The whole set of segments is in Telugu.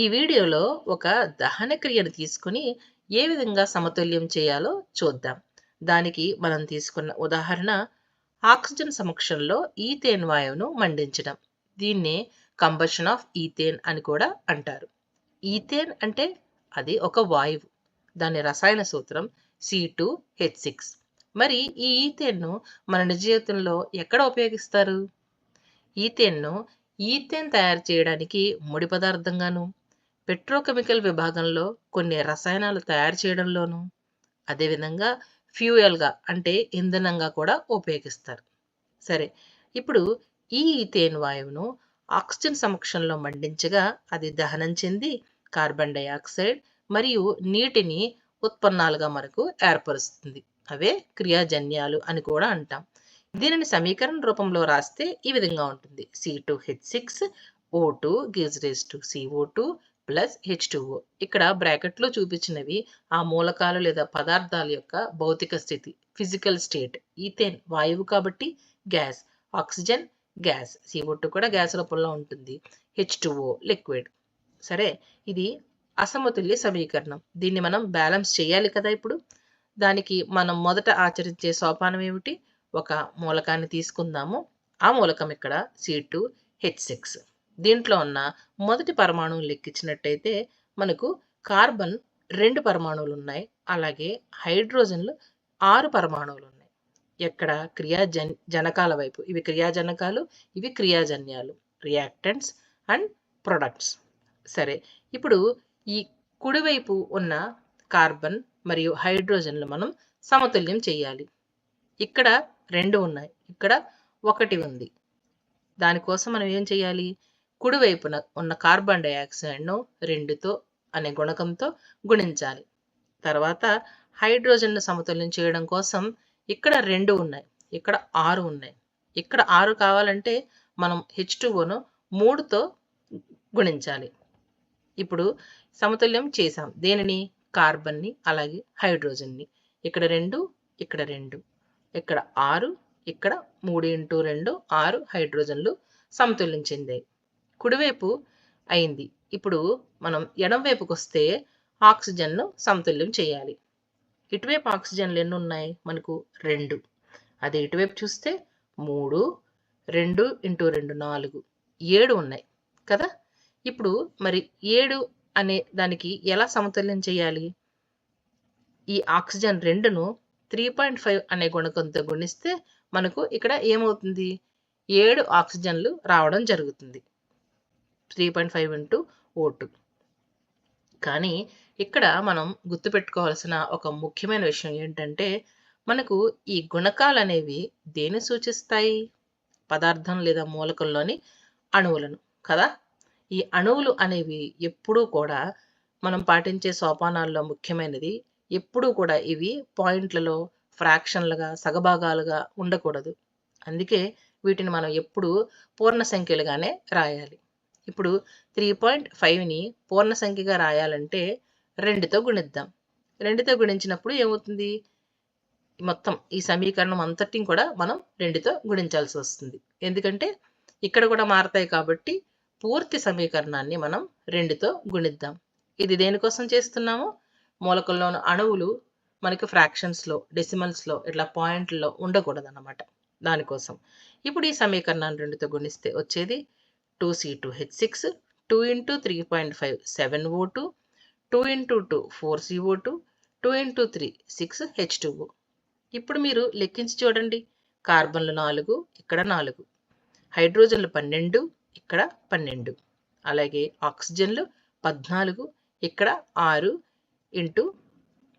ఈ వీడియోలో ఒక దహన క్రియను తీసుకొని ఏ విధంగా సమతుల్యం చేయాలో చూద్దాం. దానికి మనం తీసుకున్న ఉదాహరణ ఆక్సిజన్ సమక్షంలో ఈథేన్ వాయువును మండించడం. దీన్నే కంబషన్ ఆఫ్ ఈథేన్ అని కూడా అంటారు. ఈథేన్ అంటే అది ఒక వాయువు. దాని రసాయన సూత్రం C2H6. మరి ఈ ఈథేన్ను మన నిజ జీవితంలో ఎక్కడ ఉపయోగిస్తారు? ఈథేన్ను ఈథేన్ తయారు చేయడానికి ముడి పదార్థంగాను, పెట్రోకెమికల్ విభాగంలో కొన్ని రసాయనాలు తయారు చేయడంలోనూ, అదేవిధంగా ఫ్యూయల్గా అంటే ఇంధనంగా కూడా ఉపయోగిస్తారు. సరే, ఇప్పుడు ఈ ఈథేన్ వాయువును ఆక్సిజన్ సమక్షంలో మండించగా అది దహనం చెంది కార్బన్ డయాక్సైడ్ మరియు నీటిని ఉత్పన్నాలుగా మనకు ఏర్పరుస్తుంది. అవే క్రియాజన్యాలు అని కూడా అంటాం. దీనిని సమీకరణ రూపంలో రాస్తే ఈ విధంగా ఉంటుంది. C2H6O2 gives rise to CO2 plus H2O. ఇక్కడ బ్రాకెట్లో చూపించినవి ఆ మూలకాలు లేదా పదార్థాల యొక్క భౌతిక స్థితి, ఫిజికల్ స్టేట్. ఈథేన్ వాయువు కాబట్టి గ్యాస్, ఆక్సిజన్ గ్యాస్, CO2 కూడా గ్యాస్ రూపంలో ఉంటుంది, H2O లిక్విడ్. సరే, ఇది అసమతుల్య సమీకరణం. దీన్ని మనం బ్యాలెన్స్ చేయాలి కదా. ఇప్పుడు దానికి మనం మొదట ఆచరించే సోపానం ఏమిటి? ఒక మూలకాన్ని తీసుకుందాము. ఆ మూలకం ఇక్కడ C2H6. దీంట్లో ఉన్న మొదటి పరమాణువు లెక్కించినట్టయితే మనకు కార్బన్ 2 పరమాణువులు ఉన్నాయి. అలాగే హైడ్రోజన్లు 6 పరమాణువులు ఉన్నాయి. ఎక్కడ? జనకాల వైపు. ఇవి క్రియాజనకాలు, ఇవి క్రియాజన్యాలు, రియాక్టెంట్స్ అండ్ ప్రొడక్ట్స్. సరే, ఇప్పుడు ఈ కుడివైపు ఉన్న కార్బన్ మరియు హైడ్రోజన్లు మనం సమతుల్యం చేయాలి. ఇక్కడ 2 ఉన్నాయి, ఇక్కడ 1 ఉంది. దానికోసం మనం ఏం చేయాలి? కుడివైపున ఉన్న కార్బన్ డయాక్సైడ్ను 2తో అనే గుణకంతో గుణించాలి. తర్వాత హైడ్రోజన్ను సమతుల్యం చేయడం కోసం ఇక్కడ 2 ఉన్నాయి, ఇక్కడ 6 ఉన్నాయి. ఇక్కడ 6 కావాలంటే మనం H2Oను 3తో గుణించాలి. ఇప్పుడు సమతుల్యం చేసాం. దేనిని? కార్బన్ని, అలాగే హైడ్రోజన్ని. ఇక్కడ 2, ఇక్కడ 2, ఇక్కడ 6, ఇక్కడ 3 × 2 6 హైడ్రోజన్లు సమతుల్యం చెందాయి. కుడివైపు అయింది. ఇప్పుడు మనం ఎడమ వైపుకి వస్తే ఆక్సిజన్ను సమతుల్యం చేయాలి. ఇటువైపు ఆక్సిజన్లు ఎన్ని ఉన్నాయి? మనకు 2. అదే ఇటువైపు చూస్తే 3, 2 × 2 4, 7 ఉన్నాయి కదా. ఇప్పుడు మరి 7 అనే దానికి ఎలా సమతుల్యం చేయాలి? ఈ ఆక్సిజన్ 2ను 3.5 అనే గుణకంతో గుణిస్తే మనకు ఇక్కడ ఏమవుతుంది? 7 ఆక్సిజన్లు రావడం జరుగుతుంది. 3.5 × O2. కానీ ఇక్కడ మనం గుర్తుపెట్టుకోవాల్సిన ఒక ముఖ్యమైన విషయం ఏంటంటే, మనకు ఈ గుణకాలు అనేవి దేన్ని సూచిస్తాయి? పదార్థం లేదా మూలకంలోని అణువులను కదా. ఈ అణువులు అనేవి ఎప్పుడూ కూడా మనం పాటించే సోపానాల్లో ముఖ్యమైనది. ఎప్పుడూ కూడా ఇవి పాయింట్లలో, ఫ్రాక్షన్లుగా, సగభాగాలుగా ఉండకూడదు. అందుకే వీటిని మనం ఎప్పుడూ పూర్ణ సంఖ్యలుగానే రాయాలి. ఇప్పుడు 3.5ని పూర్ణ సంఖ్యగా రాయాలంటే 2తో గుణిద్దాం. 2తో గుణించినప్పుడు ఏమవుతుంది? మొత్తం ఈ సమీకరణం అంతటిని కూడా మనం 2తో గుణించాల్సి వస్తుంది. ఎందుకంటే ఇక్కడ కూడా మారతాయి కాబట్టి పూర్తి సమీకరణాన్ని మనం 2తో గుణిద్దాం. ఇది దేనికోసం చేస్తున్నామో, మూలకంలోని అణువులు మనకి ఫ్రాక్షన్స్లో, డెసిమల్స్లో, ఇట్లా పాయింట్లలో ఉండకూడదన్నమాట. దానికోసం ఇప్పుడు ఈ సమీకరణాన్ని 2తో గుణిస్తే వచ్చేది 2C2H6, 2 × 3.5 7O2, 2 × 2 4CO2, 2 × 3 6H2O. ఇప్పుడు మీరు లెక్కించి చూడండి. కార్బన్లు 4, ఇక్కడ 4, హైడ్రోజన్లు 12, ఇక్కడ 12, అలాగే ఆక్సిజన్లు 14, ఇక్కడ 6 ×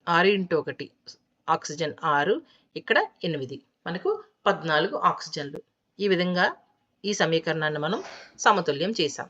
1 ఆక్సిజన్ 6, ఇక్కడ 8, మనకు 14 ఆక్సిజన్లు. ఈ విధంగా ఈ సమీకరణాన్ని మనం సమతుల్యం చేసాం.